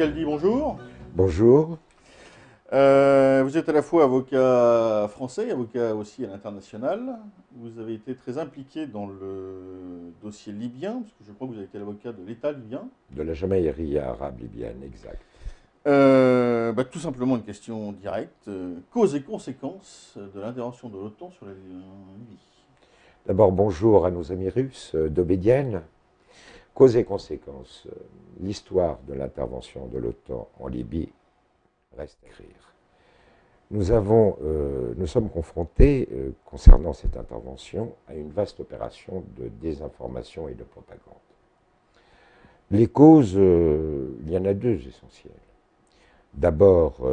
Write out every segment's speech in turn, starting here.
Caldi, bonjour. Bonjour. Vous êtes à la fois avocat français, avocat aussi à l'international. Vous avez été très impliqué dans le dossier libyen, parce que je crois que vous avez été l'avocat de l'État libyen. De la Jamaïrie arabe libyenne, exact. Tout simplement une question directe. Causes et conséquences de l'intervention de l'OTAN sur la Libye. D'abord, bonjour à nos amis russes d'Obédienne. Causes et conséquences. L'histoire de l'intervention de l'OTAN en Libye reste à écrire. Nous sommes confrontés, concernant cette intervention, à une vaste opération de désinformation et de propagande. Les causes, il y en a deux essentielles. D'abord,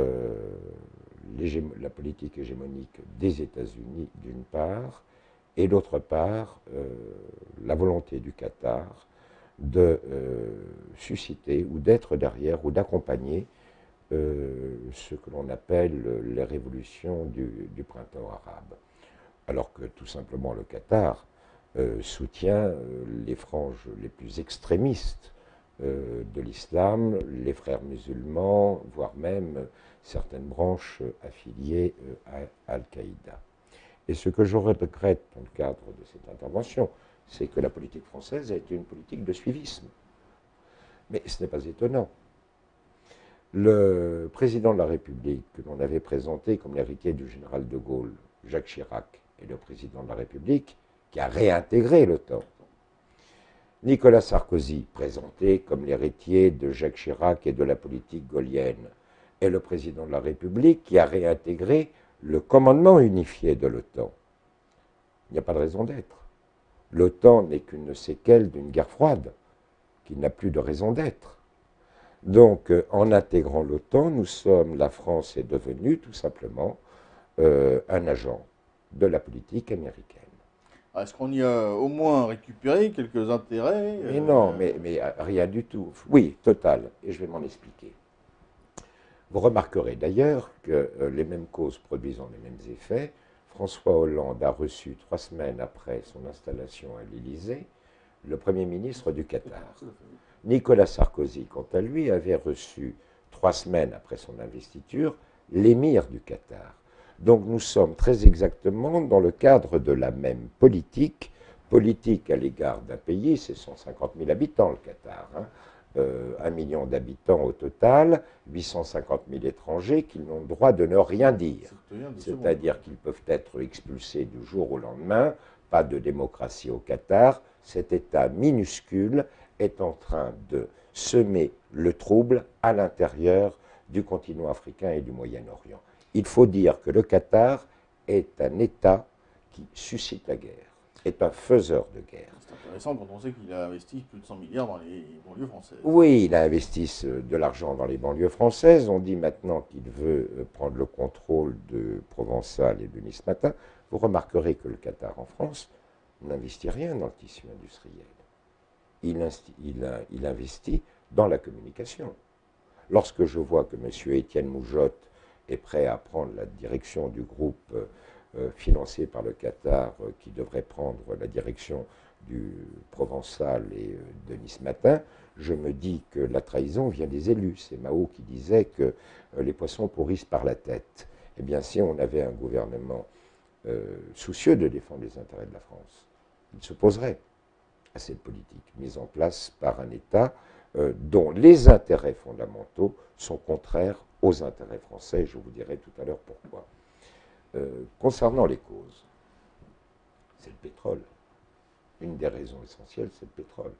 la politique hégémonique des États-Unis, d'une part, et d'autre part, la volonté du Qatar de susciter ou d'être derrière ou d'accompagner ce que l'on appelle les révolutions du printemps arabe. Alors que tout simplement le Qatar soutient les franges les plus extrémistes de l'islam, les frères musulmans, voire même certaines branches affiliées à Al-Qaïda. Et ce que je regrette dans le cadre de cette intervention, c'est que la politique française a été une politique de suivisme. Mais ce n'est pas étonnant. Le président de la République, que l'on avait présenté comme l'héritier du général de Gaulle, Jacques Chirac, est le président de la République qui a réintégré l'OTAN. Nicolas Sarkozy, présenté comme l'héritier de Jacques Chirac et de la politique gaullienne, est le président de la République qui a réintégré le commandement unifié de l'OTAN. Il n'y a pas de raison d'être. L'OTAN n'est qu'une séquelle d'une guerre froide, qui n'a plus de raison d'être. Donc, en intégrant l'OTAN, la France est devenue tout simplement un agent de la politique américaine. Est-ce qu'on y a au moins récupéré quelques intérêts Mais non, mais rien du tout. Oui, total, et je vais m'en expliquer. Vous remarquerez d'ailleurs que les mêmes causes produisant les mêmes effets, François Hollande a reçu 3 semaines après son installation à l'Élysée le Premier ministre du Qatar. Nicolas Sarkozy, quant à lui, avait reçu 3 semaines après son investiture l'émir du Qatar. Donc nous sommes très exactement dans le cadre de la même politique à l'égard d'un pays, c'est 150 000 habitants le Qatar, 1 million d'habitants au total, 850 000 étrangers qui n'ont le droit de ne rien dire. C'est-à-dire qu'ils peuvent être expulsés du jour au lendemain, pas de démocratie au Qatar. Cet État minuscule est en train de semer le trouble à l'intérieur du continent africain et du Moyen-Orient. Il faut dire que le Qatar est un État qui suscite la guerre, est un faiseur de guerre. C'est intéressant quand on sait qu'il a investi plus de 100 milliards dans les banlieues françaises. Oui, il a investi de l'argent dans les banlieues françaises. On dit maintenant qu'il veut prendre le contrôle de Provençal et de Nice Matin. Vous remarquerez que le Qatar en France n'investit rien dans le tissu industriel. Il investit dans la communication. Lorsque je vois que M. Étienne Moujotte est prêt à prendre la direction du groupe financé par le Qatar qui devrait prendre la direction du Provençal et de Nice Matin, je me dis que la trahison vient des élus. C'est Mao qui disait que les poissons pourrissent par la tête. Eh bien, si on avait un gouvernement soucieux de défendre les intérêts de la France, il s'opposerait à cette politique mise en place par un État dont les intérêts fondamentaux sont contraires aux intérêts français. Je vous dirai tout à l'heure pourquoi. Concernant les causes, c'est le pétrole. Une des raisons essentielles, c'est le pétrole.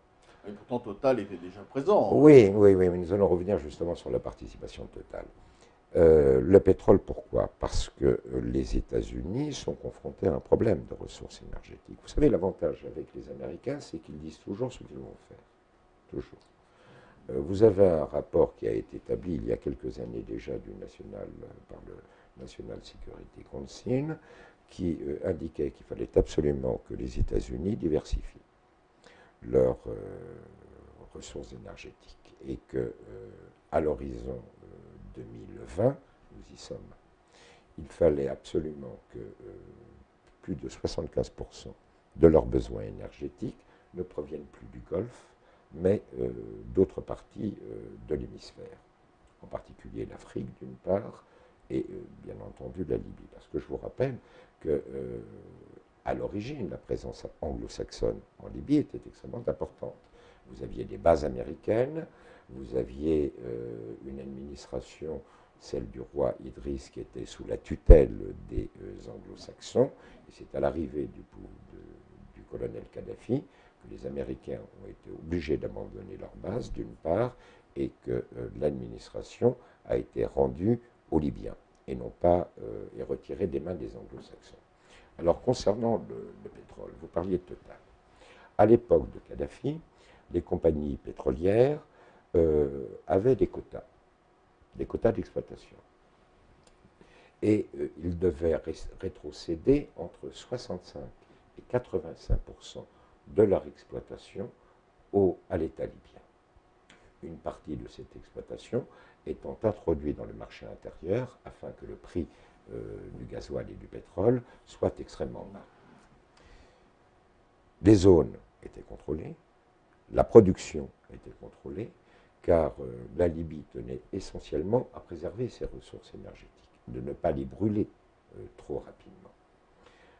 Et pourtant, Total était déjà présent. Oui, mais nous allons revenir justement sur la participation de Total. Le pétrole, pourquoi? Parce que les États-Unis sont confrontés à un problème de ressources énergétiques. Vous savez, l'avantage avec les Américains, c'est qu'ils disent toujours ce qu'ils vont faire. Toujours. Vous avez un rapport qui a été établi il y a quelques années déjà par le National Security Council qui indiquait qu'il fallait absolument que les États-Unis diversifient leurs ressources énergétiques et que à l'horizon 2020, nous y sommes, il fallait absolument que plus de 75% de leurs besoins énergétiques ne proviennent plus du Golfe, mais d'autres parties de l'hémisphère. en particulier l'Afrique d'une part, et bien entendu la Libye. Parce que je vous rappelle que à l'origine, la présence anglo-saxonne en Libye était extrêmement importante. Vous aviez des bases américaines, vous aviez une administration, celle du roi Idriss, qui était sous la tutelle des anglo-saxons, et c'est à l'arrivée du colonel Kadhafi que les Américains ont été obligés d'abandonner leur base, d'une part, et que l'administration a été rendue aux Libyens, et non pas est retirée des mains des anglo-saxons. Alors, concernant le pétrole, vous parliez de Total. À l'époque de Kadhafi, les compagnies pétrolières avaient des quotas d'exploitation. Et ils devaient rétrocéder entre 65 et 85% de leur exploitation à l'État libyen. Une partie de cette exploitation étant introduite dans le marché intérieur afin que le prix du gasoil et du pétrole soit extrêmement bas. Les zones étaient contrôlées, la production était contrôlée, car la Libye tenait essentiellement à préserver ses ressources énergétiques, de ne pas les brûler trop rapidement.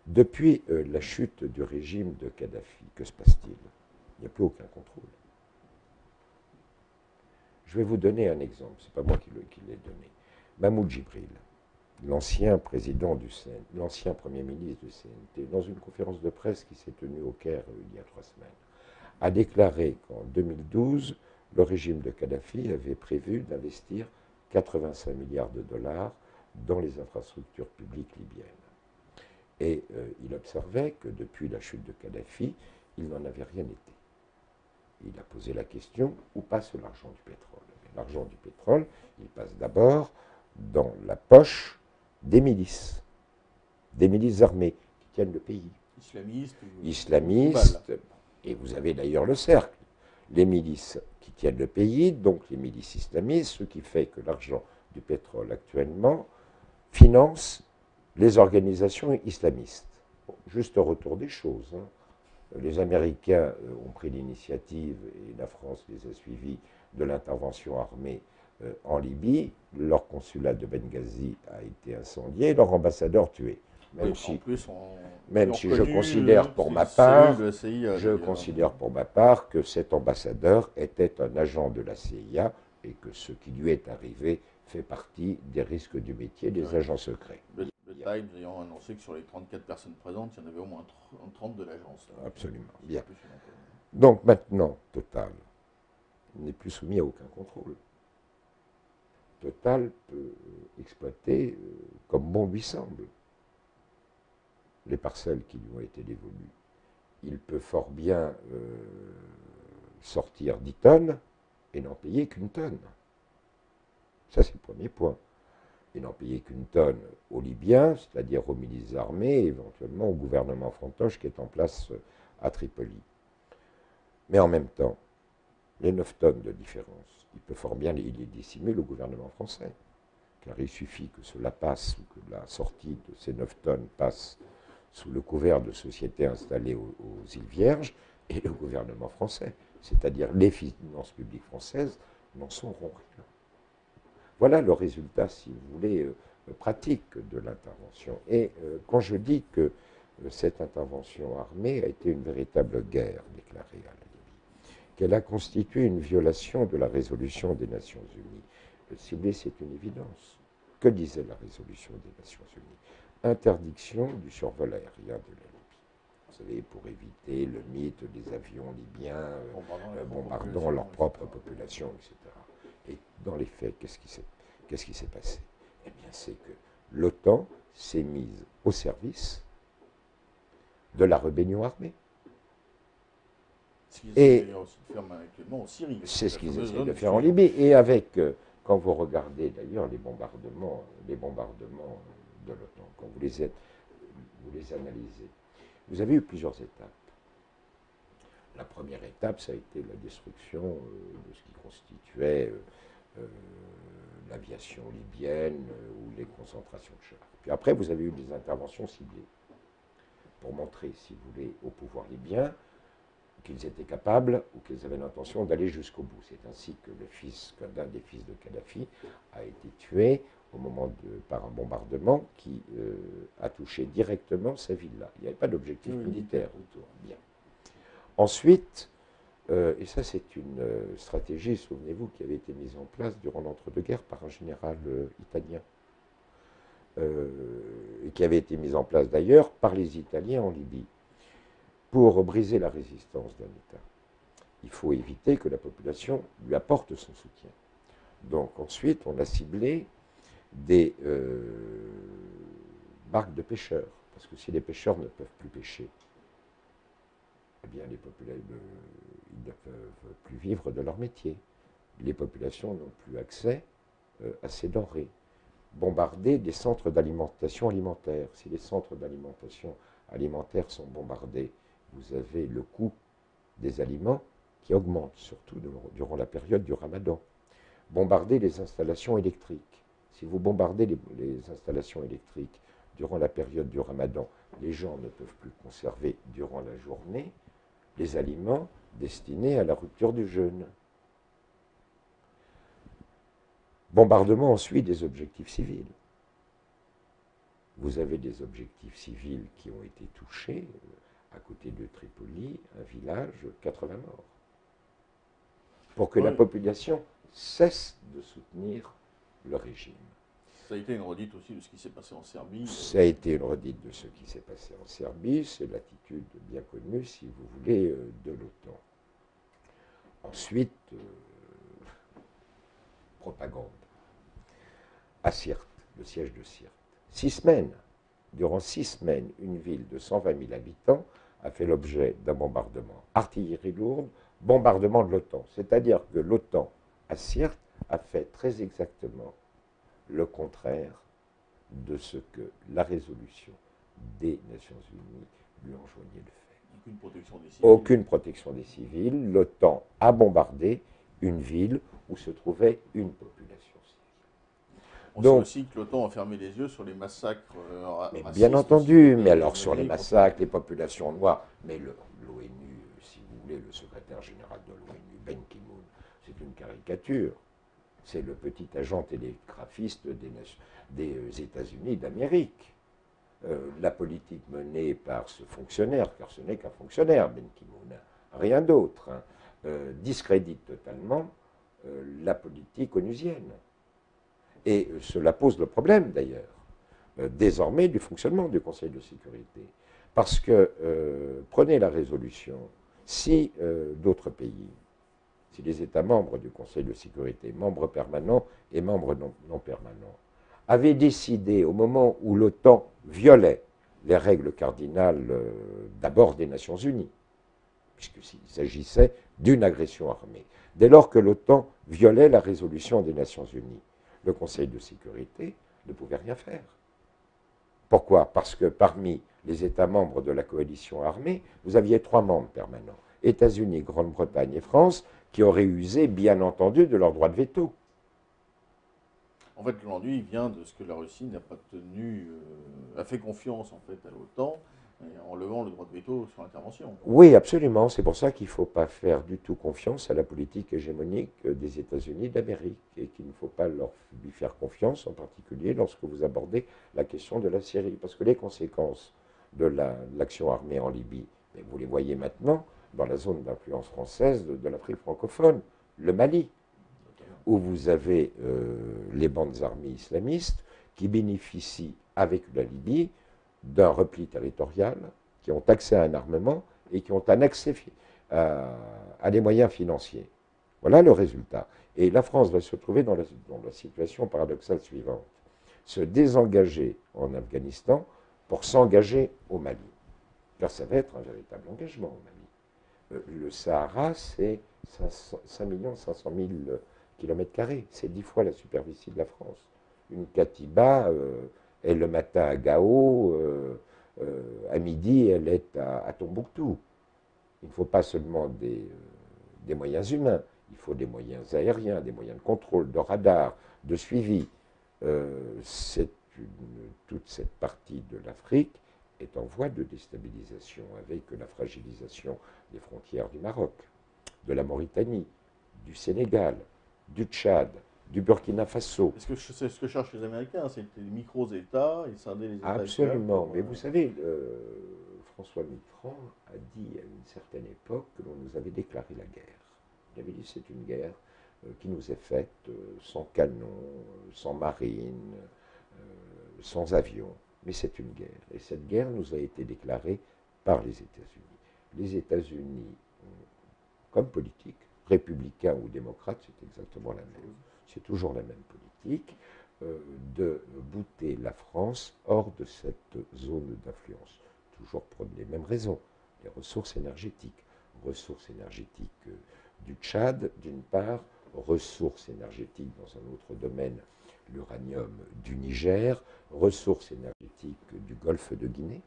Depuis la chute du régime de Kadhafi, que se passe-t-il? Il n'y a plus aucun contrôle. Je vais vous donner un exemple, ce n'est pas moi qui l'ai donné. Mahmoud Jibril, l'ancien président du CNT, l'ancien premier ministre du CNT, dans une conférence de presse qui s'est tenue au Caire il y a 3 semaines, a déclaré qu'en 2012, le régime de Kadhafi avait prévu d'investir 85 milliards de dollars dans les infrastructures publiques libyennes. Et il observait que depuis la chute de Kadhafi, il n'en avait rien été. Il a posé la question, où passe l'argent du pétrole? L'argent du pétrole, il passe d'abord dans la poche des milices armées qui tiennent le pays. Islamistes, et vous avez d'ailleurs le cercle. Les milices qui tiennent le pays, donc les milices islamistes, ce qui fait que l'argent du pétrole actuellement finance les organisations islamistes. Bon, juste retour des choses. Les Américains ont pris l'initiative, et la France les a suivis, de l'intervention armée en Libye. Leur consulat de Benghazi a été incendié, leur ambassadeur tué. Même si je considère pour ma part, que cet ambassadeur était un agent de la CIA et que ce qui lui est arrivé fait partie des risques du métier des agents secrets. Le Times ayant annoncé que sur les 34 personnes présentes, il y en avait au moins 30 de l'agence. Absolument. Bien. Donc maintenant, Total n'est plus soumis à aucun contrôle. Total peut exploiter comme bon lui semble les parcelles qui lui ont été dévolues. Il peut fort bien sortir 10 tonnes et n'en payer qu'une tonne. Ça, c'est le premier point. Et n'en payer qu'une tonne aux Libyens, c'est-à-dire aux milices armées, et éventuellement au gouvernement fantoche qui est en place à Tripoli. Mais en même temps, les 9 tonnes de différence, il peut fort bien les dissimule au gouvernement français. Car il suffit que cela passe, ou que la sortie de ces 9 tonnes passe sous le couvert de sociétés installées aux îles Vierges, et le gouvernement français, c'est-à-dire les finances publiques françaises, n'en sauront rien. Voilà le résultat, si vous voulez, pratique de l'intervention. Et quand je dis que cette intervention armée a été une véritable guerre déclarée à la Libye, qu'elle a constitué une violation de la résolution des Nations Unies, si vous voulez, c'est une évidence. Que disait la résolution des Nations Unies? Interdiction du survol aérien de la Libye. Vous savez, pour éviter le mythe des avions libyens bombardant leur propre population, etc. Et dans les faits, qu'est-ce qui s'est passé? Eh bien, c'est que l'OTAN s'est mise au service de la rébellion armée. Et c'est ce qu'ils essaient de faire en Libye. Et avec, quand vous regardez d'ailleurs les bombardements de l'OTAN, quand vous les analysez, vous avez eu plusieurs étapes. La première étape, ça a été la destruction de ce qui constituait l'aviation libyenne ou les concentrations de chars. Puis après, vous avez eu des interventions ciblées pour montrer, si vous voulez, au pouvoir libyen qu'ils étaient capables ou qu'ils avaient l'intention d'aller jusqu'au bout. C'est ainsi que l'un des fils de Kadhafi a été tué par un bombardement qui a touché directement sa villa. Il n'y avait pas d'objectif militaire autour. Bien. Ensuite, et ça c'est une stratégie, souvenez-vous, qui avait été mise en place durant l'entre-deux-guerres par un général italien, et qui avait été mise en place d'ailleurs par les Italiens en Libye, pour briser la résistance d'un État. Il faut éviter que la population lui apporte son soutien. Donc ensuite, on a ciblé des barques de pêcheurs, parce que si les pêcheurs ne peuvent plus pêcher, eh bien les populations, ils ne peuvent plus vivre de leur métier. Les populations n'ont plus accès à ces denrées. Bombarder des centres d'alimentation alimentaire. Si les centres d'alimentation alimentaire sont bombardés, vous avez le coût des aliments qui augmente, surtout durant la période du Ramadan. Bombarder les installations électriques. Si vous bombardez les installations électriques durant la période du Ramadan, les gens ne peuvent plus conserver durant la journée les aliments destinés à la rupture du jeûne. Bombardement ensuite des objectifs civils. Vous avez des objectifs civils qui ont été touchés, à côté de Tripoli, un village, 80 morts. Pour que la population cesse de soutenir le régime. Ça a été une redite aussi de ce qui s'est passé en Serbie. Ça a été une redite de ce qui s'est passé en Serbie. C'est l'attitude bien connue, si vous voulez, de l'OTAN. Ensuite, propagande. À Sirte, le siège de Sirte. 6 semaines. Durant 6 semaines, une ville de 120 000 habitants a fait l'objet d'un bombardement. Artillerie lourde, bombardement de l'OTAN. C'est-à-dire que l'OTAN, à Sirte, a fait très exactement le contraire de ce que la résolution des Nations Unies lui enjoignait de faire. Aucune protection des civils. Aucune protection des civils. L'OTAN a bombardé une ville où se trouvait une population civile. On sait aussi que l'OTAN a fermé les yeux sur les massacres racistes. Bien entendu, mais alors sur les massacres, les populations noires, mais l'ONU, si vous voulez, le secrétaire général de l'ONU, Ben Ki-moon, c'est une caricature. C'est le petit agent télégraphiste des États-Unis d'Amérique. La politique menée par ce fonctionnaire, car ce n'est qu'un fonctionnaire, Ben Ki-moon, rien d'autre, discrédite totalement la politique onusienne. Et cela pose le problème, d'ailleurs, désormais, du fonctionnement du Conseil de sécurité. Parce que, prenez la résolution, si d'autres pays, si les États membres du Conseil de sécurité, membres permanents et membres non permanents, avaient décidé, au moment où l'OTAN violait les règles cardinales d'abord des Nations Unies, puisqu'il s'agissait d'une agression armée, dès lors que l'OTAN violait la résolution des Nations Unies, le Conseil de sécurité ne pouvait rien faire. Pourquoi? Parce que parmi les États membres de la coalition armée, vous aviez 3 membres permanents, États-Unis, Grande-Bretagne et France, qui auraient usé, bien entendu, de leur droit de veto. En fait, l'ennui vient de ce que la Russie n'a pas tenu, a fait confiance en fait à l'OTAN en levant le droit de veto sur l'intervention. Oui, absolument. C'est pour ça qu'il ne faut pas faire du tout confiance à la politique hégémonique des États-Unis d'Amérique et qu'il ne faut pas lui faire confiance, en particulier lorsque vous abordez la question de la Syrie. Parce que les conséquences de l'action armée en Libye, vous les voyez maintenant dans la zone d'influence française de l'Afrique francophone, le Mali, où vous avez les bandes armées islamistes qui bénéficient avec la Libye d'un repli territorial, qui ont accès à un armement et qui ont un accès à des moyens financiers. Voilà le résultat. Et la France va se trouver dans la situation paradoxale suivante. Se désengager en Afghanistan pour s'engager au Mali. Car ça va être un véritable engagement au Mali. Le Sahara, c'est 5 500 000 km². C'est 10 fois la superficie de la France. Une Katiba, elle le matin à Gao, à midi, elle est à Tombouctou. Il ne faut pas seulement des moyens humains, il faut des moyens aériens, des moyens de contrôle, de radar, de suivi. Toute cette partie de l'Afrique est en voie de déstabilisation avec la fragilisation des frontières du Maroc, de la Mauritanie, du Sénégal, du Tchad, du Burkina Faso. Est-ce que c'est ce que cherchent les Américains? C'est des micros-États, ils scindaient les États actuels Absolument. pour... Mais vous savez, François Mitterrand a dit à une certaine époque que l'on nous avait déclaré la guerre. Il avait dit que c'est une guerre qui nous est faite sans canon, sans marine, sans avion. Mais c'est une guerre. Et cette guerre nous a été déclarée par les États-Unis. Les États-Unis, comme politique, républicain ou démocrate, c'est exactement la même. C'est toujours la même politique, de bouter la France hors de cette zone d'influence. Toujours pour les mêmes raisons. Les ressources énergétiques du Tchad, d'une part, ressources énergétiques dans un autre domaine, l'uranium du Niger, ressources énergétiques du golfe de Guinée.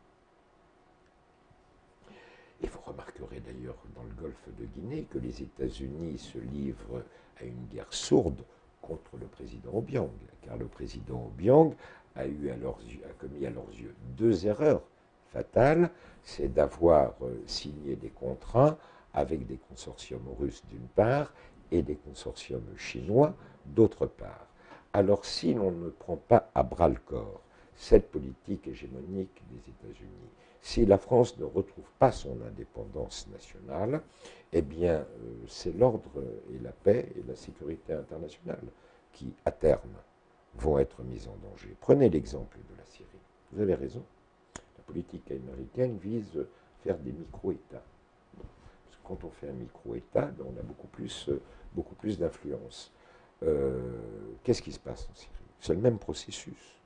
Et vous remarquerez d'ailleurs dans le golfe de Guinée que les États-Unis se livrent à une guerre sourde contre le président Obiang, car le président Obiang a commis à leurs yeux deux erreurs fatales, c'est d'avoir signé des contrats avec des consortiums russes d'une part et des consortiums chinois d'autre part. Alors si l'on ne prend pas à bras-le-corps cette politique hégémonique des États-Unis, si la France ne retrouve pas son indépendance nationale, eh bien c'est l'ordre et la paix et la sécurité internationale qui, à terme, vont être mises en danger. Prenez l'exemple de la Syrie. Vous avez raison. La politique américaine vise à faire des micro-États. Parce que quand on fait un micro-État, on a beaucoup plus d'influence. Qu'est-ce qui se passe en Syrie? C'est le même processus,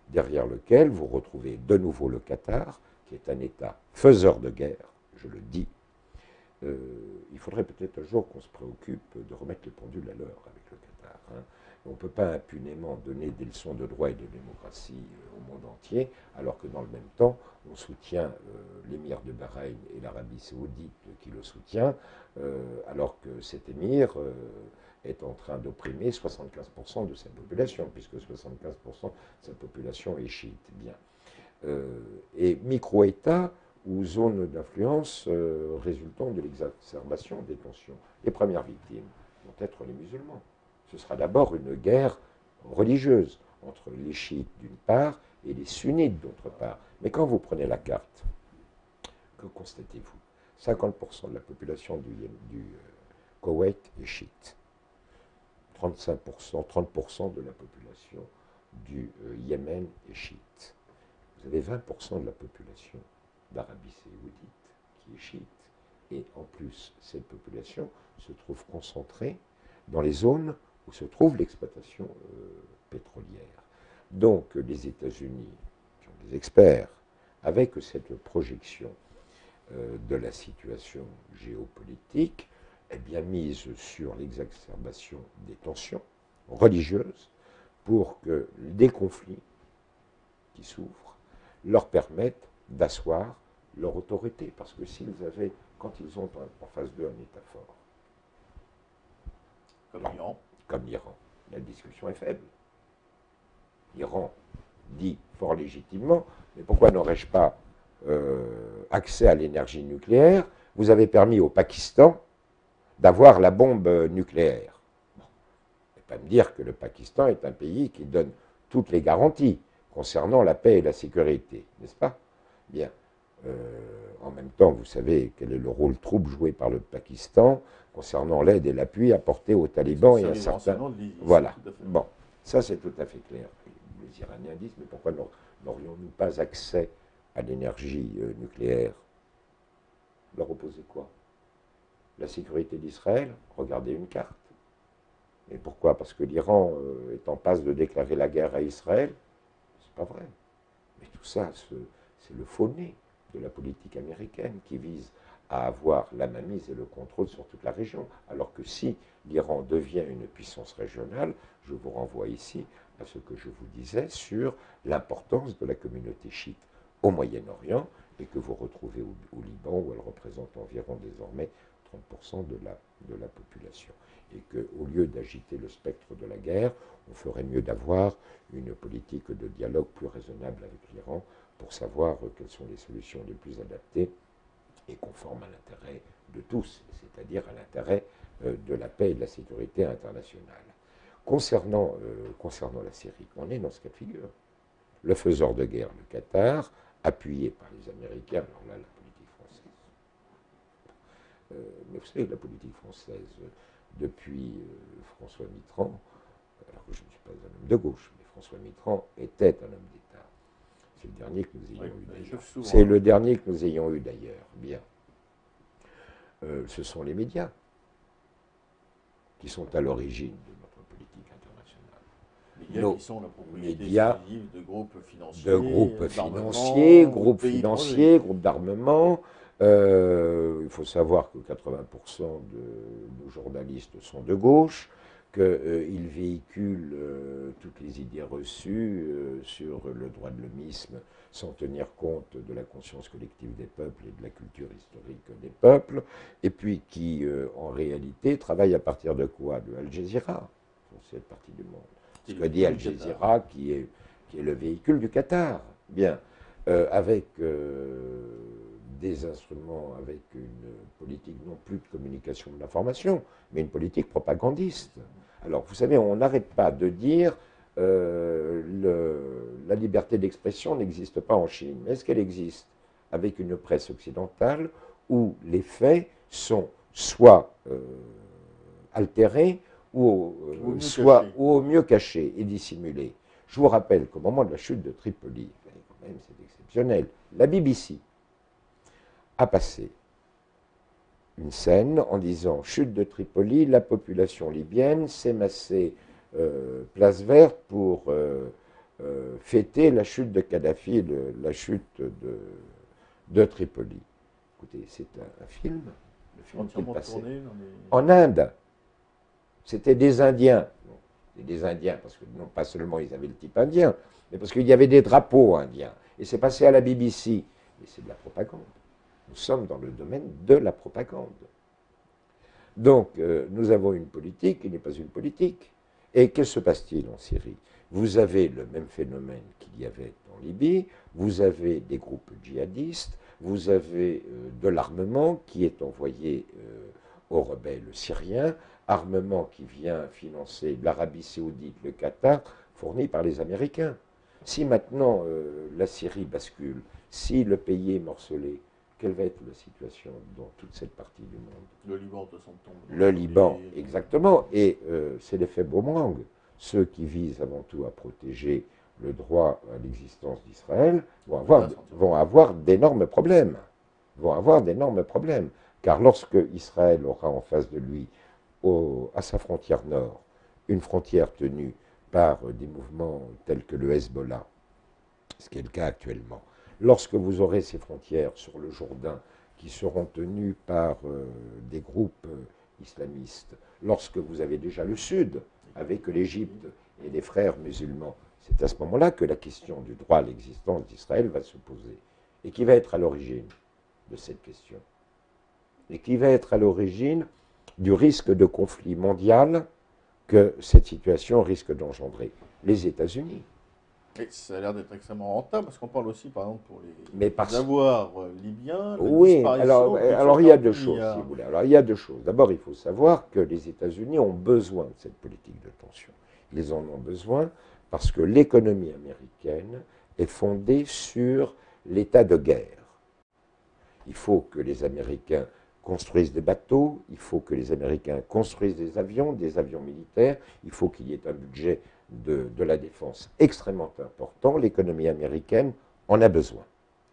derrière lequel vous retrouvez de nouveau le Qatar, qui est un État faiseur de guerre, je le dis. Il faudrait peut-être un jour qu'on se préoccupe de remettre les pendules à l'heure avec le Qatar. On ne peut pas impunément donner des leçons de droit et de démocratie au monde entier, alors que dans le même temps, on soutient l'émir de Bahreïn et l'Arabie saoudite qui le soutient, alors que cet émir est en train d'opprimer 75% de sa population, puisque 75% de sa population est chiite. Bien. Et micro-État ou zone d'influence résultant de l'exacerbation des tensions. Les premières victimes vont être les musulmans. Ce sera d'abord une guerre religieuse entre les chiites d'une part et les sunnites d'autre part. Mais quand vous prenez la carte, que constatez-vous? 50% de la population du Koweït est chiite. 35%, 30% de la population du Yémen est chiite. Vous avez 20% de la population d'Arabie saoudite qui est chiite. Et en plus, cette population se trouve concentrée dans les zones où se trouve l'exploitation pétrolière. Donc les États-Unis, qui ont des experts, avec cette projection de la situation géopolitique, est bien mise sur l'exacerbation des tensions religieuses pour que des conflits qui s'ouvrent leur permettent d'asseoir leur autorité. Parce que s'ils avaient, quand ils ont en face d'eux un État fort, comme l'Iran, la discussion est faible. L'Iran dit fort légitimement, mais pourquoi n'aurais-je pas accès à l'énergie nucléaire? Vous avez permis au Pakistan d'avoir la bombe nucléaire. Bon. Et pas me dire que le Pakistan est un pays qui donne toutes les garanties concernant la paix et la sécurité, n'est-ce pas? Bien. En même temps, vous savez quel est le rôle trouble joué par le Pakistan concernant l'aide et l'appui apportés aux talibans et à certains... Voilà. Bon, ça c'est tout à fait clair. Les Iraniens disent, mais pourquoi n'aurions-nous pas accès à l'énergie nucléaire? Leur opposer quoi? La sécurité d'Israël? Regardez une carte. Et pourquoi? Parce que l'Iran est en passe de déclarer la guerre à Israël? C'est pas vrai. Mais tout ça, c'est le faux nez de la politique américaine qui vise à avoir la mainmise et le contrôle sur toute la région. Alors que si l'Iran devient une puissance régionale, je vous renvoie ici à ce que je vous disais sur l'importance de la communauté chiite au Moyen-Orient et que vous retrouvez au Liban où elle représente environ désormais 30% de la population. Et qu'au lieu d'agiter le spectre de la guerre, on ferait mieux d'avoir une politique de dialogue plus raisonnable avec l'Iran pour savoir quelles sont les solutions les plus adaptées et conformes à l'intérêt de tous, c'est-à-dire à l'intérêt de la paix et de la sécurité internationale. Concernant la Syrie, on est dans ce cas de figure. Le faiseur de guerre, le Qatar, appuyé par les Américains, alors là, la politique française. Mais vous savez que la politique française, depuis François Mitterrand, alors que je ne suis pas un homme de gauche, mais François Mitterrand était un homme d'État. C'est le dernier que nous ayons eu d'ailleurs. C'est le dernier que nous ayons eu d'ailleurs. Bien. Ce sont les médias qui sont à l'origine de notre politique internationale. Médias qui sont la propriété exclusive de groupes financiers, groupes d'armement. Il faut savoir que 80% de nos journalistes sont de gauche, qu'ils véhiculent toutes les idées reçues sur le droit de l'homisme sans tenir compte de la conscience collective des peuples et de la culture historique des peuples, et puis qui, en réalité, travaillent à partir de quoi? De Al Jazeera, dans cette partie du monde. Ce que dit Al Jazeera, qui est le véhicule du Qatar. Bien, avec des instruments, avec une politique non plus de communication de l'information, mais une politique propagandiste. Alors, vous savez, on n'arrête pas de dire la liberté d'expression n'existe pas en Chine. Mais est-ce qu'elle existe avec une presse occidentale où les faits sont soit altérés ou au mieux cachés et dissimulés? Je vous rappelle qu'au moment de la chute de Tripoli, quand même c'est exceptionnel, la BBC a passé une scène en disant « Chute de Tripoli, la population libyenne s'est massée place verte pour fêter la chute de Kadhafi, la chute de Tripoli. » Écoutez, c'est un film. Le film qui est passé en Inde. C'était des Indiens. Des Indiens, parce que non pas seulement ils avaient le type indien, mais parce qu'il y avait des drapeaux indiens. Et c'est passé à la BBC. Mais c'est de la propagande. Nous sommes dans le domaine de la propagande. Donc, nous avons une politique qui n'est pas une politique. Et que se passe-t-il en Syrie? Vous avez le même phénomène qu'il y avait en Libye, vous avez des groupes djihadistes, vous avez de l'armement qui est envoyé aux rebelles syriens, armement qui vient financer l'Arabie saoudite, le Qatar, fourni par les Américains. Si maintenant la Syrie bascule, si le pays est morcelé, quelle va être la situation dans toute cette partie du monde? Le Liban, de toute façon, tombe. Le Liban, exactement. Et c'est l'effet boomerang. Ceux qui visent avant tout à protéger le droit à l'existence d'Israël vont avoir d'énormes problèmes. Car lorsque Israël aura en face de lui, à sa frontière nord, une frontière tenue par des mouvements tels que le Hezbollah, ce qui est le cas actuellement, lorsque vous aurez ces frontières sur le Jourdain qui seront tenues par des groupes islamistes, lorsque vous avez déjà le Sud avec l'Égypte et les frères musulmans, c'est à ce moment-là que la question du droit à l'existence d'Israël va se poser. Et qui va être à l'origine de cette question? Et qui va être à l'origine du risque de conflit mondial que cette situation risque d'engendrer? Les États-Unis. Et ça a l'air d'être extrêmement rentable, parce qu'on parle aussi, par exemple, pour les avoirs libyens. Oui, alors il y a deux choses, si vous voulez. Alors il y a deux choses. D'abord, il faut savoir que les États-Unis ont besoin de cette politique de tension. Ils en ont besoin parce que l'économie américaine est fondée sur l'état de guerre. Il faut que les Américains construisent des bateaux, il faut que les Américains construisent des avions militaires, il faut qu'il y ait un budget de la défense extrêmement important. L'économie américaine en a besoin.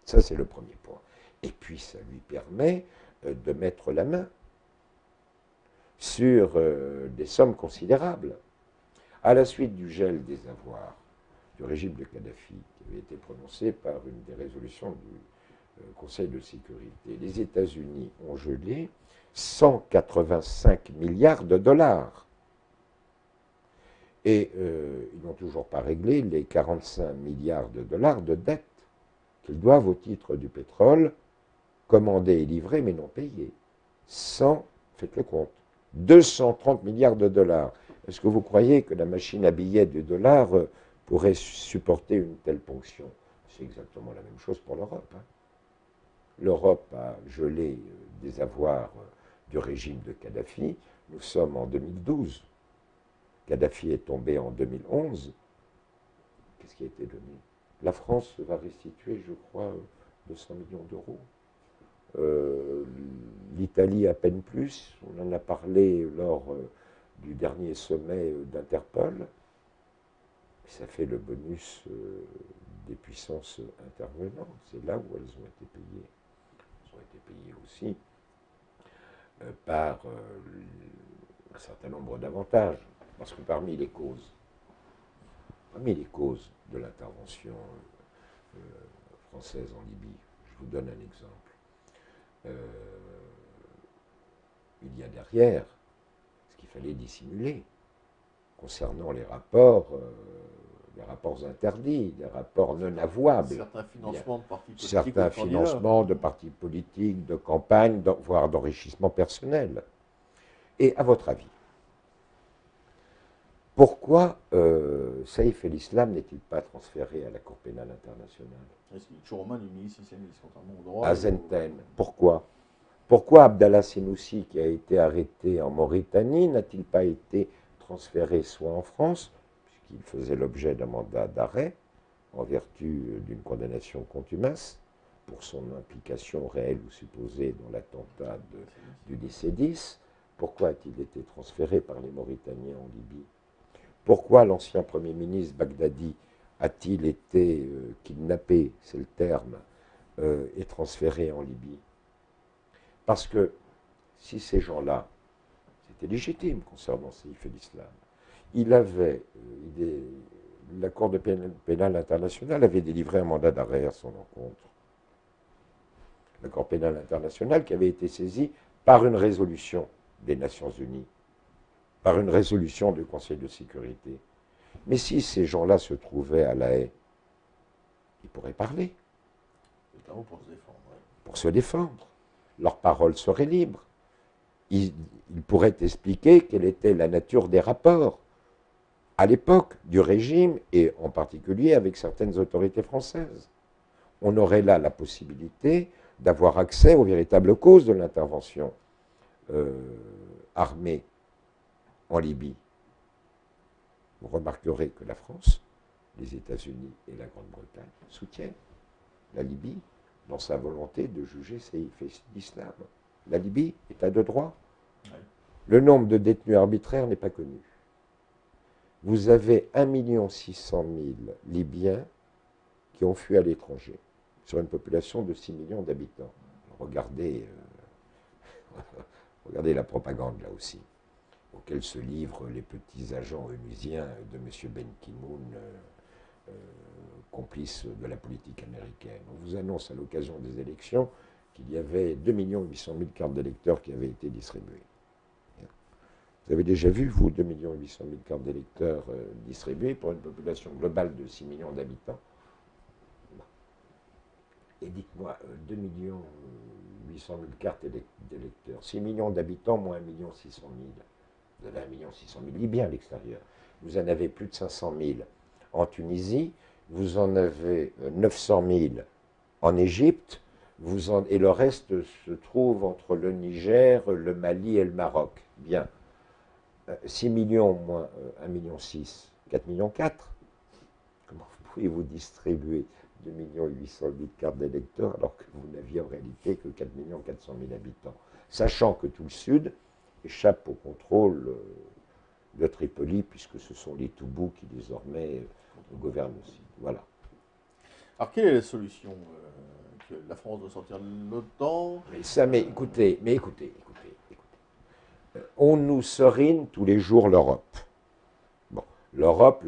Ça, c'est le premier point. Et puis, ça lui permet de mettre la main sur des sommes considérables. À la suite du gel des avoirs du régime de Kadhafi, qui avait été prononcé par une des résolutions du Conseil de sécurité, les États-Unis ont gelé 185 milliards de dollars. Et ils n'ont toujours pas réglé les 45 milliards de dollars de dettes qu'ils doivent au titre du pétrole, commandés et livrés mais non payés. Faites le compte, 230 milliards de dollars. Est-ce que vous croyez que la machine à billets du dollar pourrait supporter une telle ponction? C'est exactement la même chose pour l'Europe. Hein. L'Europe a gelé des avoirs du régime de Kadhafi. Nous sommes en 2012. Kadhafi est tombé en 2011. Qu'est-ce qui a été donné? La France va restituer, je crois, 200 millions d'euros. L'Italie à peine plus. On en a parlé lors du dernier sommet d'Interpol. Ça fait le bonus des puissances intervenantes. C'est là où elles ont été payées. Elles ont été payées aussi par un certain nombre d'avantages. Parce que parmi les causes de l'intervention française en Libye, je vous donne un exemple. Il y a derrière ce qu'il fallait dissimuler concernant les rapports interdits, des rapports non avouables. Certains financements de partis politiques. Certains financements de partis politiques, de campagnes, voire d'enrichissement personnel. Et à votre avis, pourquoi Saïf el-Islam n'est-il pas transféré à la Cour pénale internationale? Est-ce qu'il est toujours aux mains du ministre islamiste, contrairement au droit? À Zenten. Pourquoi? Pourquoi Abdallah Senoussi, qui a été arrêté en Mauritanie, n'a-t-il pas été transféré soit en France, puisqu'il faisait l'objet d'un mandat d'arrêt, en vertu d'une condamnation contumace, pour son implication réelle ou supposée dans l'attentat du décès 10? Pourquoi a-t-il été transféré par les Mauritaniens en Libye? Pourquoi l'ancien Premier ministre Baghdadi a-t-il été kidnappé, c'est le terme, et transféré en Libye? Parce que si ces gens-là, c'était légitime concernant Saïf el-Islam, la Cour pénale internationale avait délivré un mandat d'arrêt à son encontre. La Cour pénale internationale qui avait été saisie par une résolution des Nations Unies, par une résolution du Conseil de sécurité. Mais si ces gens-là se trouvaient à La Haye, ils pourraient parler. Notamment pour se défendre. Ouais. Pour se défendre. Leur parole serait libre. Ils pourraient expliquer quelle était la nature des rapports à l'époque du régime et en particulier avec certaines autorités françaises. On aurait là la possibilité d'avoir accès aux véritables causes de l'intervention armée en Libye. Vous remarquerez que la France, les États-Unis et la Grande-Bretagne soutiennent la Libye dans sa volonté de juger Saïf el-Islam. La Libye, État de droit. Ouais. Le nombre de détenus arbitraires n'est pas connu. Vous avez 1 600 000 Libyens qui ont fui à l'étranger, sur une population de 6 millions d'habitants. Regardez la propagande là aussi, auquel se livrent les petits agents onusiens de M. Ben Ki-moon, complice de la politique américaine. On vous annonce à l'occasion des élections qu'il y avait 2 800 000 cartes d'électeurs qui avaient été distribuées. Vous avez déjà vu, vous, 2 800 000 cartes d'électeurs distribuées pour une population globale de 6 millions d'habitants? Et dites-moi, 2 800 000 cartes d'électeurs, 6 millions d'habitants moins 1 600 000. Vous avez 1 600 000 Libyens à l'extérieur. Vous en avez plus de 500 000 en Tunisie, vous en avez 900 000 en Égypte, et le reste se trouve entre le Niger, le Mali et le Maroc. Bien. 6 millions moins 1,6 million, 4,4 millions. Comment pouvez-vous distribuer 2 800 000 cartes d'électeurs alors que vous n'aviez en réalité que 4 400 000 habitants, sachant que tout le Sud échappe au contrôle de Tripoli, puisque ce sont les Toubous qui désormais gouvernent aussi. Voilà. Alors quelle est la solution que la France doit sortir de l'OTAN? Mais écoutez. On nous serine tous les jours l'Europe. Bon, l'Europe.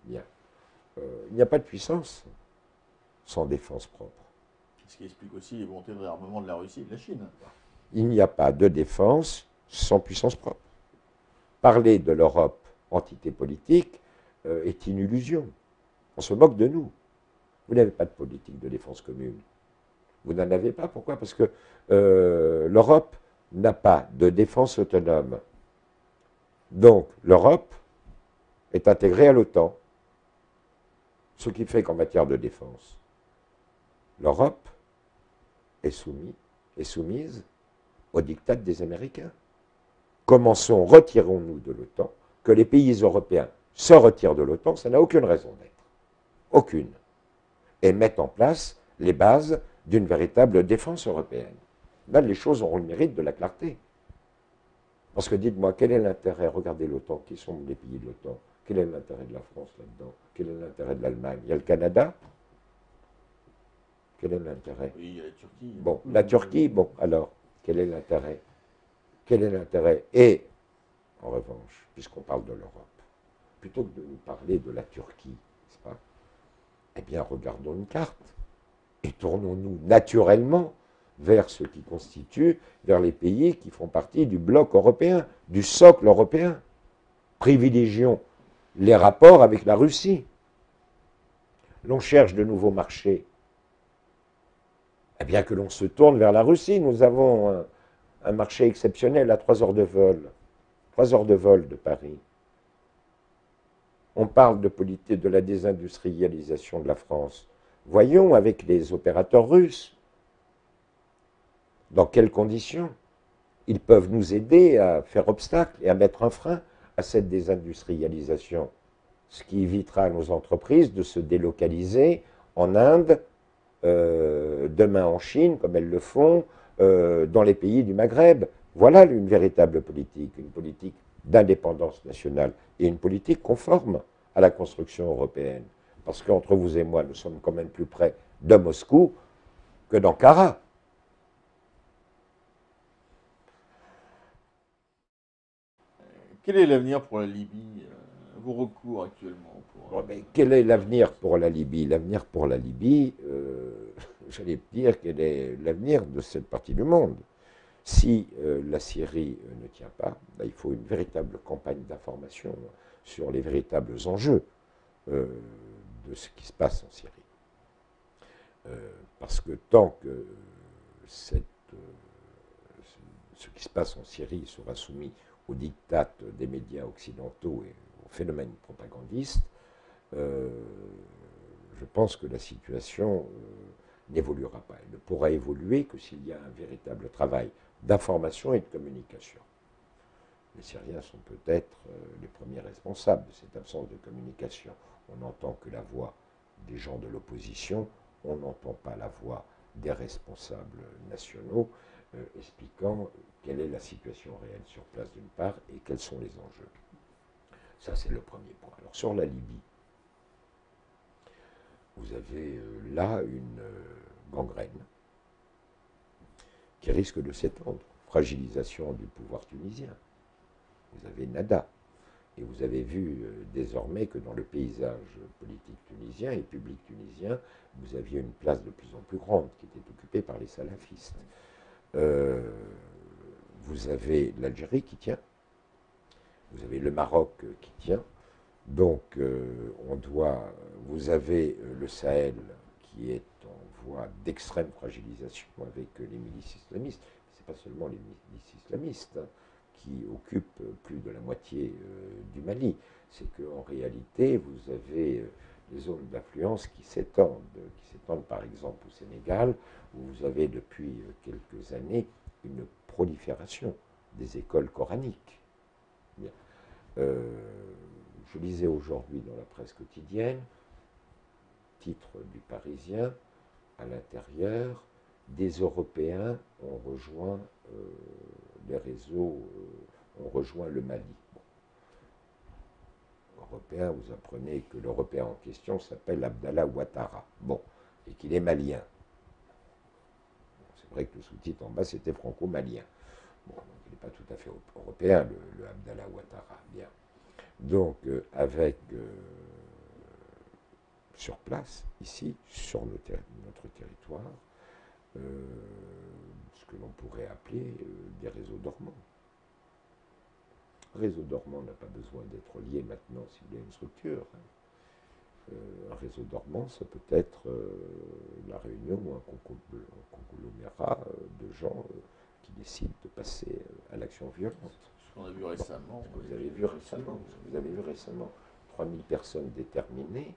Bien. Il n'y a pas de puissance sans défense propre. Ce qui explique aussi les volontés de réarmement de la Russie et de la Chine. Il n'y a pas de défense sans puissance propre. Parler de l'Europe entité politique est une illusion. On se moque de nous. Vous n'avez pas de politique de défense commune. Vous n'en avez pas. Pourquoi? Parce que l'Europe n'a pas de défense autonome. Donc, l'Europe est intégrée à l'OTAN. Ce qui fait qu'en matière de défense, l'Europe est soumise au diktat des Américains. Commençons, retirons-nous de l'OTAN, que les pays européens se retirent de l'OTAN, ça n'a aucune raison d'être. Aucune. Et mettent en place les bases d'une véritable défense européenne. Là, les choses auront le mérite de la clarté. Parce que dites-moi, quel est l'intérêt? Regardez l'OTAN, qui sont les pays de l'OTAN? Quel est l'intérêt de la France là-dedans? Quel est l'intérêt de l'Allemagne? Il y a le Canada? Quel est l'intérêt? Oui, il y a la Turquie. Bon, la Turquie, bon, alors, quel est l'intérêt? Quel est l'intérêt? Et, en revanche, puisqu'on parle de l'Europe, plutôt que de nous parler de la Turquie, n'est-ce pas? Eh bien, regardons une carte et tournons-nous naturellement vers ce qui constitue, vers les pays qui font partie du bloc européen, du socle européen. Privilégions les rapports avec la Russie. L'on cherche de nouveaux marchés. Eh bien que l'on se tourne vers la Russie, nous avons un marché exceptionnel à 3 heures de vol. 3 heures de vol de Paris. On parle de politique de la désindustrialisation de la France. Voyons avec les opérateurs russes dans quelles conditions ils peuvent nous aider à faire obstacle et à mettre un frein à cette désindustrialisation, ce qui évitera à nos entreprises de se délocaliser en Inde, demain en Chine, comme elles le font, dans les pays du Maghreb. Voilà une véritable politique, une politique d'indépendance nationale et une politique conforme à la construction européenne. Parce qu'entre vous et moi, nous sommes quand même plus près de Moscou que d'Ankara. Quel est l'avenir pour la Libye? Vos recours actuellement pour, Bon, mais quel est l'avenir pour la Libye? L'avenir pour la Libye, j'allais dire, quel est l'avenir de cette partie du monde? Si la Syrie ne tient pas, ben, il faut une véritable campagne d'information sur les véritables enjeux de ce qui se passe en Syrie. Parce que tant que ce qui se passe en Syrie sera soumis aux diktats des médias occidentaux et aux phénomènes propagandistes, je pense que la situation n'évoluera pas. Elle ne pourra évoluer que s'il y a un véritable travail d'information et de communication. Les Syriens sont peut-être les premiers responsables de cette absence de communication. On n'entend que la voix des gens de l'opposition, on n'entend pas la voix des responsables nationaux expliquant quelle est la situation réelle sur place d'une part et quels sont les enjeux. Ça, c'est le premier point. Alors, sur la Libye, vous avez là une gangrène qui risque de s'étendre. Fragilisation du pouvoir tunisien. Vous avez nada. Et vous avez vu désormais que dans le paysage politique tunisien et public tunisien, vous aviez une place de plus en plus grande qui était occupée par les salafistes. Vous avez l'Algérie qui tient. Vous avez le Maroc qui tient. Donc, vous avez le Sahel qui est en voie d'extrême fragilisation avec les milices islamistes. Ce n'est pas seulement les milices islamistes qui occupent plus de la moitié du Mali. C'est qu'en réalité, vous avez des zones d'influence qui s'étendent par exemple au Sénégal, où vous avez depuis quelques années une prolifération des écoles coraniques. Bien. Je lisais aujourd'hui dans la presse quotidienne, titre du Parisien, à l'intérieur, des Européens ont rejoint les réseaux, ont rejoint le Mali. Bon. Européen, vous apprenez que l'Européen en question s'appelle Abdallah Ouattara. Bon, et qu'il est malien. Bon, c'est vrai que le sous-titre en bas, c'était franco-malien. Bon, donc il n'est pas tout à fait européen, le Abdallah Ouattara. Bien. Donc, sur place, ici, sur notre territoire, ce que l'on pourrait appeler des réseaux dormants. Un réseau dormant n'a pas besoin d'être lié maintenant s'il y a une structure. Un réseau dormant, ça peut être la réunion ou un conglomérat de gens qui décident de passer à l'action violente. Ce qu'on a vu récemment. Ce que vous avez vu récemment. 3000 personnes déterminées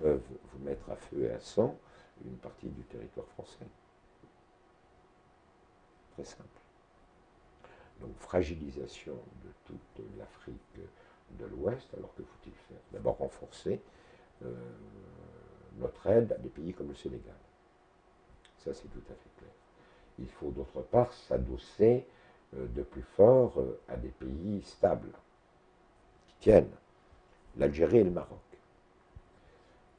peuvent vous mettre à feu et à sang une partie du territoire français. Très simple. Donc fragilisation de toute l'Afrique de l'Ouest, alors que faut-il faire? D'abord renforcer notre aide à des pays comme le Sénégal. Ça, c'est tout à fait clair. Il faut d'autre part s'adosser de plus fort à des pays stables, qui tiennent, l'Algérie et le Maroc.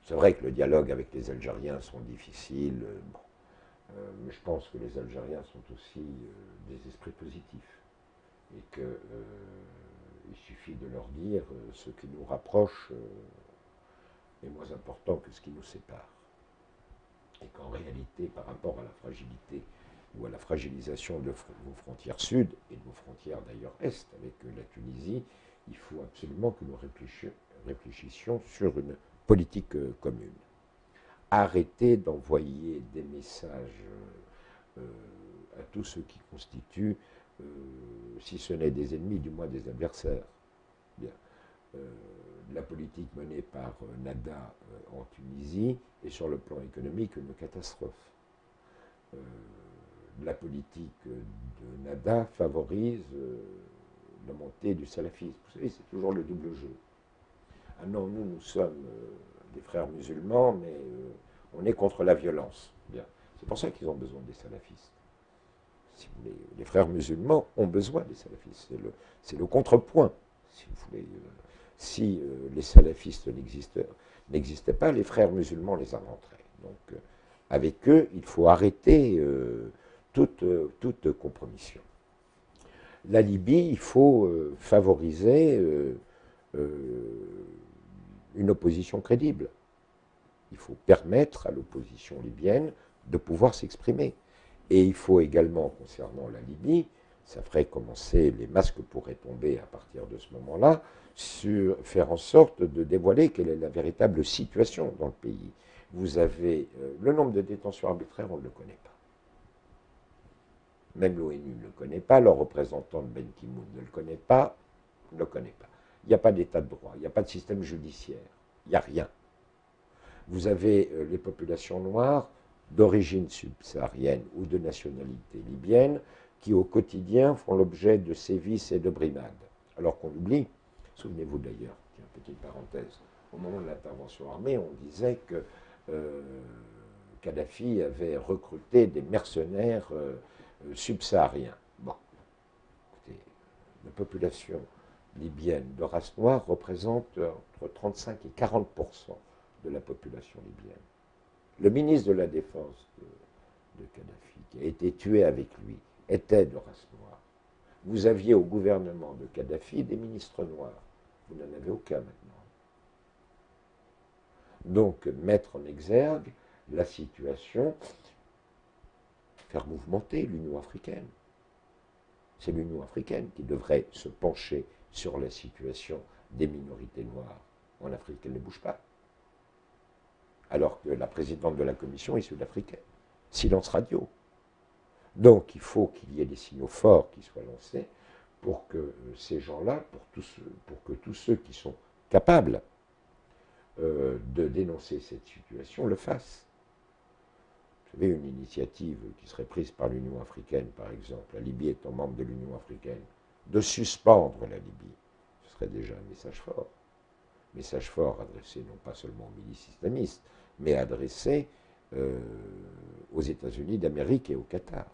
C'est vrai que le dialogue avec les Algériens sont difficiles, mais je pense que les Algériens sont aussi des esprits positifs et qu'il suffit de leur dire ce qui nous rapproche est moins important que ce qui nous sépare. Et qu'en réalité, par rapport à la fragilité ou à la fragilisation de vos frontières sud et de vos frontières d'ailleurs est avec la Tunisie, il faut absolument que nous réfléchissions sur une politique commune. Arrêtez d'envoyer des messages à tous ceux qui constituent, si ce n'est des ennemis, du moins des adversaires. Bien. La politique menée par Nada en Tunisie est sur le plan économique une catastrophe. La politique de Nada favorise la montée du salafisme. Vous savez, c'est toujours le double jeu. Ah non, nous sommes des frères musulmans, mais on est contre la violence. Bien. C'est pour ça qu'ils ont besoin des salafistes. Si vous voulez, les frères musulmans ont besoin des salafistes. C'est le contrepoint, si vous voulez. Si les salafistes n'existaient pas, les frères musulmans les inventeraient. Donc, avec eux, il faut arrêter toute compromission. La Libye, il faut favoriser une opposition crédible. Il faut permettre à l'opposition libyenne de pouvoir s'exprimer. Et il faut également, concernant la Libye, ça ferait commencer, les masques pourraient tomber à partir de ce moment-là, faire en sorte de dévoiler quelle est la véritable situation dans le pays. Vous avez le nombre de détentions arbitraires, on ne le connaît pas. Même l'ONU ne le connaît pas, leur représentant de Ben Ki-moon ne le connaît pas, ne le connaît pas. Il n'y a pas d'état de droit, il n'y a pas de système judiciaire, il n'y a rien. Vous avez les populations noires d'origine subsaharienne ou de nationalité libyenne qui au quotidien font l'objet de sévices et de brimades. Alors qu'on oublie, souvenez-vous d'ailleurs, tiens, petite parenthèse, au moment de l'intervention armée, on disait que Kadhafi avait recruté des mercenaires subsahariens. Bon, écoutez, la population libyenne de race noire représente entre 35 et 40% de la population libyenne. Le ministre de la Défense de Kadhafi, qui a été tué avec lui, était de race noire. Vous aviez au gouvernement de Kadhafi des ministres noirs. Vous n'en avez aucun maintenant. Donc, mettre en exergue la situation, faire mouvementer l'Union africaine. C'est l'Union africaine qui devrait se pencher sur la situation des minorités noires en Afrique. Elle ne bouge pas. Alors que la présidente de la commission est sud-africaine. Silence radio. Donc il faut qu'il y ait des signaux forts qui soient lancés pour que ces gens-là, pour que tous ceux qui sont capables de dénoncer cette situation le fassent. Vous savez, une initiative qui serait prise par l'Union africaine, par exemple, la Libye étant membre de l'Union africaine, de suspendre la Libye, ce serait déjà un message fort. Message fort adressé non pas seulement aux milices islamistes, mais adressé aux États-Unis d'Amérique et au Qatar.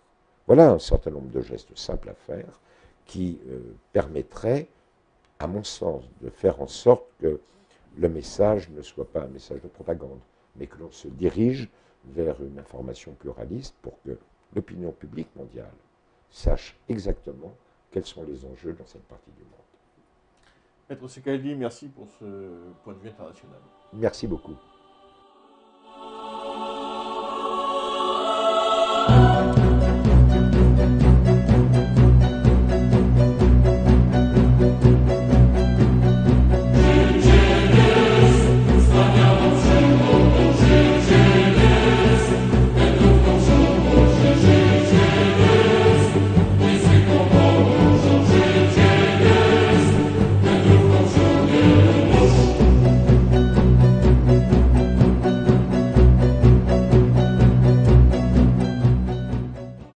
Voilà un certain nombre de gestes simples à faire qui permettraient, à mon sens, de faire en sorte que le message ne soit pas un message de propagande, mais que l'on se dirige vers une information pluraliste pour que l'opinion publique mondiale sache exactement quels sont les enjeux dans cette partie du monde. Maître Sekali, merci pour ce point de vue international. Merci beaucoup.